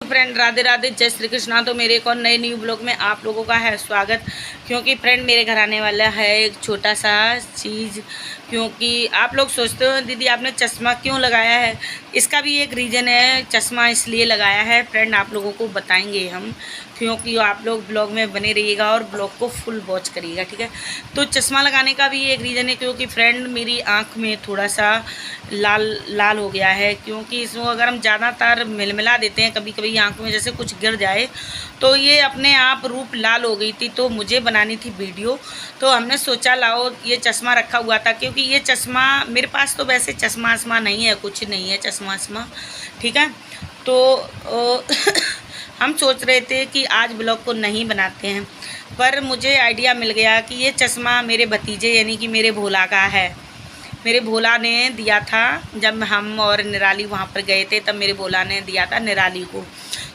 Friend Radhe Radhe, जय श्री कृष्णा। तो मेरे एक और नए न्यू ब्लॉग में आप लोगों का है स्वागत। क्योंकि फ्रेंड मेरे घर आने वाला है एक छोटा सा चीज़। क्योंकि आप लोग सोचते हो दीदी आपने चश्मा क्यों लगाया है, इसका भी एक रीज़न है। चश्मा इसलिए लगाया है फ्रेंड, आप लोगों को बताएंगे हम, क्योंकि आप लोग ब्लॉग में बने रहिएगा और ब्लॉग को फुल वॉच करिएगा, ठीक है। तो चश्मा लगाने का भी एक रीज़न है, क्योंकि फ्रेंड मेरी आँख में थोड़ा सा लाल लाल हो गया है। क्योंकि इसमें अगर हम ज़्यादातर मिलमिला देते हैं, कभी कभी आँख में जैसे कुछ गिर जाए तो ये अपने आप रूप लाल हो गई थी। तो मुझे बनानी थी वीडियो, तो हमने सोचा लाओ ये चश्मा रखा हुआ था। क्योंकि ये चश्मा मेरे पास तो वैसे चश्मा आसमा नहीं है, कुछ नहीं है चश्मा आसमा, ठीक है। तो हम सोच रहे थे कि आज ब्लॉग को नहीं बनाते हैं, पर मुझे आइडिया मिल गया कि ये चश्मा मेरे भतीजे यानी कि मेरे भोला का है। मेरे भोला ने दिया था जब हम और निराली वहाँ पर गए थे, तब मेरे भोला ने दिया था निराली को।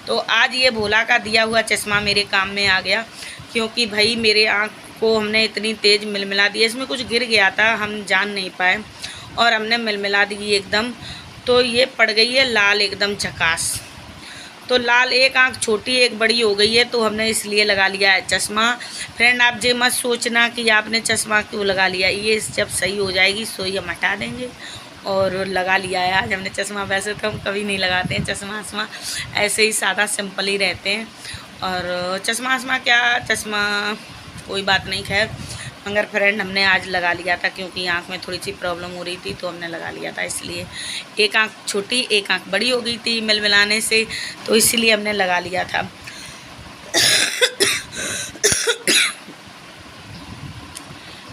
तो आज ये भोला का दिया हुआ चश्मा मेरे काम में आ गया। क्योंकि भाई मेरे आँख को हमने इतनी तेज़ मिलमिला दी, इसमें कुछ गिर गया था, हम जान नहीं पाए और हमने मिलमिला दी एकदम। तो ये पड़ गई है लाल एकदम झकास। तो लाल, एक आंख छोटी एक बड़ी हो गई है, तो हमने इसलिए लगा लिया है चश्मा। फ्रेंड आप ये मत सोचना कि आपने चश्मा क्यों लगा लिया, ये जब सही हो जाएगी सोई हम हटा देंगे। और लगा लिया है आज हमने चश्मा। वैसे तो हम कभी नहीं लगाते हैं चश्मा आसमा, ऐसे ही सादा सिंपल ही रहते हैं। और चश्मा आसमा क्या, चश्मा कोई बात नहीं, खैर। मगर फ्रेंड हमने आज लगा लिया था, क्योंकि आँख में थोड़ी सी प्रॉब्लम हो रही थी, तो हमने लगा लिया था। इसलिए एक आँख छोटी एक आँख बड़ी हो गई थी मिलाने से, तो इसलिए हमने लगा लिया था।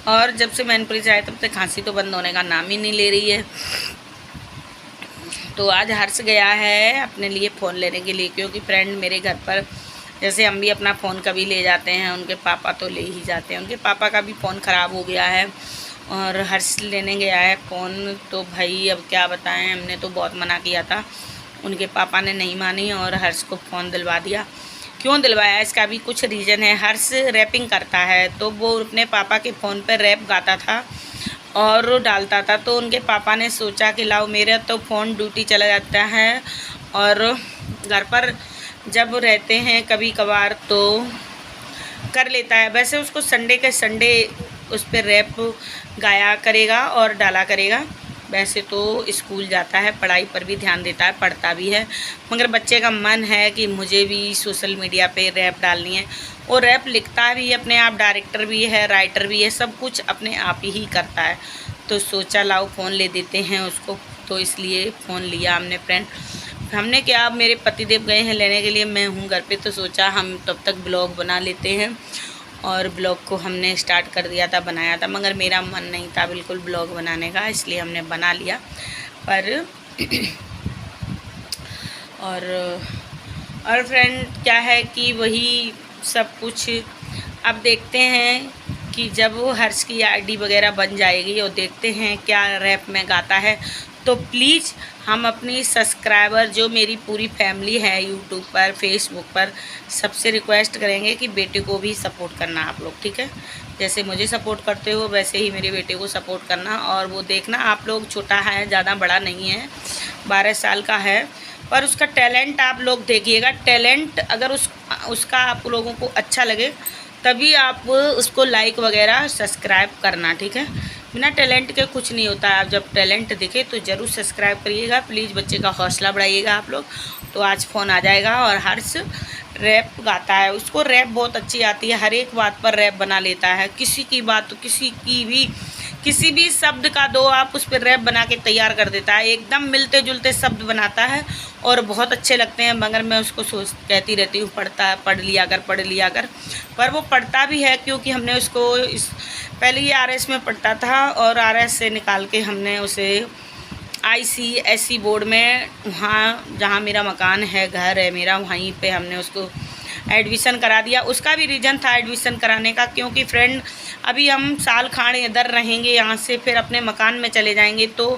और जब से मैनपुरी से आए तब से खांसी तो बंद होने का नाम ही नहीं ले रही है। तो आज हर्ष गया है अपने लिए फ़ोन लेने के लिए। क्योंकि फ्रेंड मेरे घर पर जैसे हम भी अपना फ़ोन कभी ले जाते हैं, उनके पापा तो ले ही जाते हैं। उनके पापा का भी फ़ोन ख़राब हो गया है और हर्ष लेने गया है फ़ोन। तो भाई अब क्या बताएं, हमने तो बहुत मना किया था, उनके पापा ने नहीं मानी और हर्ष को फ़ोन दिलवा दिया। क्यों दिलवाया, इसका भी कुछ रीज़न है। हर्ष रैपिंग करता है, तो वो अपने पापा के फ़ोन पर रैप गाता था और डालता था। तो उनके पापा ने सोचा कि लाओ, मेरा तो फ़ोन ड्यूटी चला जाता है और घर पर जब रहते हैं कभी कभार तो कर लेता है। वैसे उसको संडे के संडे उस पर रैप गाया करेगा और डाला करेगा। वैसे तो स्कूल जाता है, पढ़ाई पर भी ध्यान देता है, पढ़ता भी है। मगर बच्चे का मन है कि मुझे भी सोशल मीडिया पे रैप डालनी है। और रैप लिखता भी अपने आप, डायरेक्टर भी है, राइटर भी है, सब कुछ अपने आप ही करता है। तो सोचा लाओ फ़ोन ले देते हैं उसको, तो इसलिए फ़ोन लिया हमने फ्रेंड। हमने क्या, अब मेरे पतिदेव गए हैं लेने के लिए, मैं हूँ घर पे, तो सोचा हम तब तक ब्लॉग बना लेते हैं। और ब्लॉग को हमने स्टार्ट कर दिया था, बनाया था, मगर मेरा मन नहीं था बिल्कुल ब्लॉग बनाने का, इसलिए हमने बना लिया। पर और फ्रेंड क्या है कि वही सब कुछ अब देखते हैं कि जब वो हर्ष की आईडी वगैरह बन जाएगी और देखते हैं क्या रैप में गाता है। तो प्लीज़ हम अपनी सब्सक्राइबर जो मेरी पूरी फैमिली है यूट्यूब पर, फेसबुक पर, सबसे रिक्वेस्ट करेंगे कि बेटे को भी सपोर्ट करना आप लोग, ठीक है। जैसे मुझे सपोर्ट करते हो वैसे ही मेरे बेटे को सपोर्ट करना। और वो देखना, आप लोग, छोटा है, ज़्यादा बड़ा नहीं है, 12 साल का है, पर उसका टैलेंट आप लोग देखिएगा। टैलेंट अगर उसका आप लोगों को अच्छा लगे तभी आप उसको लाइक वगैरह सब्सक्राइब करना, ठीक है। बिना टैलेंट के कुछ नहीं होता है। आप जब टैलेंट दिखे तो ज़रूर सब्सक्राइब करिएगा प्लीज़, बच्चे का हौसला बढ़ाइएगा आप लोग। तो आज फ़ोन आ जाएगा। और हर्ष रैप गाता है, उसको रैप बहुत अच्छी आती है, हर एक बात पर रैप बना लेता है। किसी की बात, किसी भी शब्द का दो आप उस पर रैप बना के तैयार कर देता है। एकदम मिलते जुलते शब्द बनाता है और बहुत अच्छे लगते हैं। मगर मैं उसको कहती रहती हूँ पढ़ लिया कर। पर वो पढ़ता भी है, क्योंकि हमने उसको पहले ये RS में पढ़ता था और RS से निकाल के हमने उसे ICSE बोर्ड में, वहाँ जहाँ मेरा मकान है, घर है मेरा, वहीं पे हमने उसको एडमिशन करा दिया। उसका भी रीज़न था एडमिशन कराने का, क्योंकि फ्रेंड अभी हम साल खाड़ इधर रहेंगे, यहाँ से फिर अपने मकान में चले जाएंगे। तो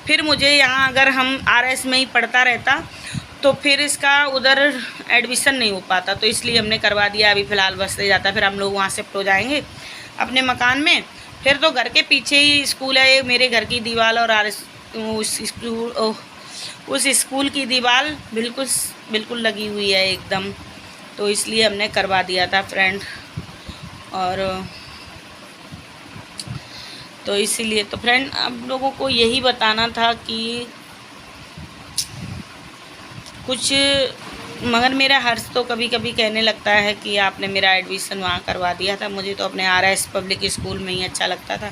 फिर मुझे यहाँ अगर हम RS में ही पढ़ता रहता तो फिर इसका उधर एडमिशन नहीं हो पाता, तो इसलिए हमने करवा दिया। अभी फ़िलहाल बसते जाता, फिर हम लोग वहाँ शिफ्ट हो जाएंगे अपने मकान में। फिर तो घर के पीछे ही स्कूल है मेरे घर की दीवार, और स्कूल उस स्कूल की दीवार बिल्कुल बिल्कुल लगी हुई है एकदम, तो इसलिए हमने करवा दिया था फ्रेंड। और तो इसीलिए तो फ्रेंड आप लोगों को यही बताना था कि कुछ, मगर मेरा हर्ष तो कभी कभी कहने लगता है कि आपने मेरा एडमिशन वहाँ करवा दिया था, मुझे तो अपने RS पब्लिक स्कूल में ही अच्छा लगता था।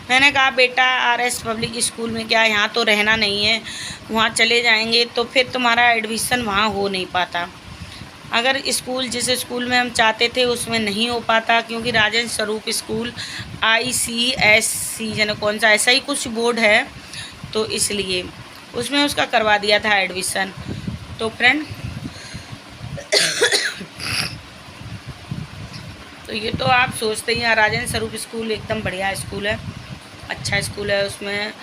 मैंने कहा बेटा RS पब्लिक स्कूल में क्या, यहाँ तो रहना नहीं है, वहाँ चले जाएंगे तो फिर तुम्हारा एडमिशन वहाँ हो नहीं पाता। अगर स्कूल जिस स्कूल में हम चाहते थे उसमें नहीं हो पाता, क्योंकि राजेंद्र स्वरूप स्कूल ICSC जन कौन सा ऐसा ही कुछ बोर्ड है, तो इसलिए उसमें उसका करवा दिया था एडमिशन। तो फ्रेंड तो ये तो आप सोचते ही हैं, राजेंद्र स्वरूप स्कूल एकदम बढ़िया स्कूल है, अच्छा स्कूल है, उसमें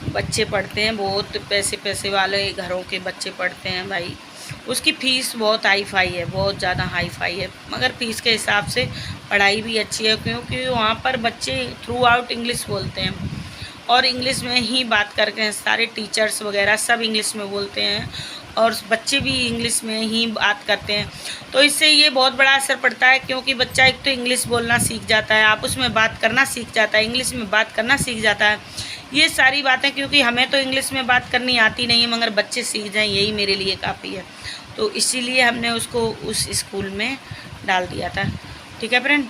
बच्चे पढ़ते हैं, बहुत पैसे वाले घरों के बच्चे पढ़ते हैं भाई। उसकी फ़ीस बहुत हाई फाई है, बहुत ज़्यादा हाई फाई है, मगर फ़ीस के हिसाब से पढ़ाई भी अच्छी है, क्योंकि वहाँ पर बच्चे थ्रू आउट इंग्लिश बोलते हैं और इंग्लिश में ही बात करके, सारे टीचर्स वगैरह सब इंग्लिश में बोलते हैं और बच्चे भी इंग्लिश में ही बात करते हैं। तो इससे ये बहुत बड़ा असर पड़ता है, क्योंकि बच्चा एक तो इंग्लिश बोलना सीख जाता है, आपस में बात करना सीख जाता है, इंग्लिश में बात करना सीख जाता है। ये सारी बातें, क्योंकि हमें तो इंग्लिश में बात करनी आती नहीं है, मगर बच्चे सीख जाएं यही मेरे लिए काफ़ी है। तो इसीलिए हमने उसको उस स्कूल में डाल दिया था। ठीक है फ्रेंड,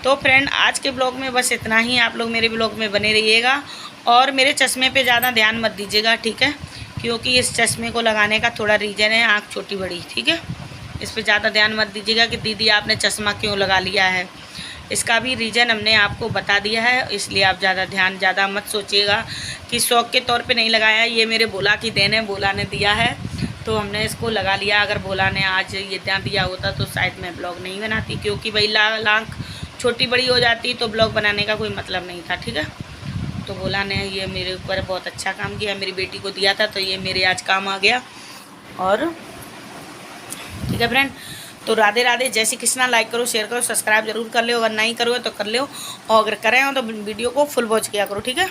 तो फ्रेंड आज के ब्लॉग में बस इतना ही। आप लोग मेरे ब्लॉग में बने रहिएगा और मेरे चश्मे पे ज़्यादा ध्यान मत दीजिएगा, ठीक है, क्योंकि इस चश्मे को लगाने का थोड़ा रीज़न है, आँख छोटी बड़ी, ठीक है। इस पर ज़्यादा ध्यान मत दीजिएगा कि दीदी आपने चश्मा क्यों लगा लिया है, इसका भी रीज़न हमने आपको बता दिया है, इसलिए आप ज़्यादा मत सोचिएगा कि शौक़ के तौर पे नहीं लगाया। ये मेरे भोला की देन है, भोला ने दिया है तो हमने इसको लगा लिया। अगर भोला ने आज ये ध्यान दिया होता तो शायद मैं ब्लॉग नहीं बनाती, क्योंकि भाई आँख छोटी बड़ी हो जाती तो ब्लॉग बनाने का कोई मतलब नहीं था, ठीक है। तो भोला ने ये मेरे ऊपर बहुत अच्छा काम किया, मेरी बेटी को दिया था तो ये मेरे आज काम आ गया। और ठीक है फ्रेंड, तो राधे राधे, जय श्री कृष्णा। लाइक करो, शेयर करो, सब्सक्राइब जरूर कर लो, अगर नहीं करो तो कर लो, और अगर करें हो तो वीडियो को फुल वॉच किया करो, ठीक है।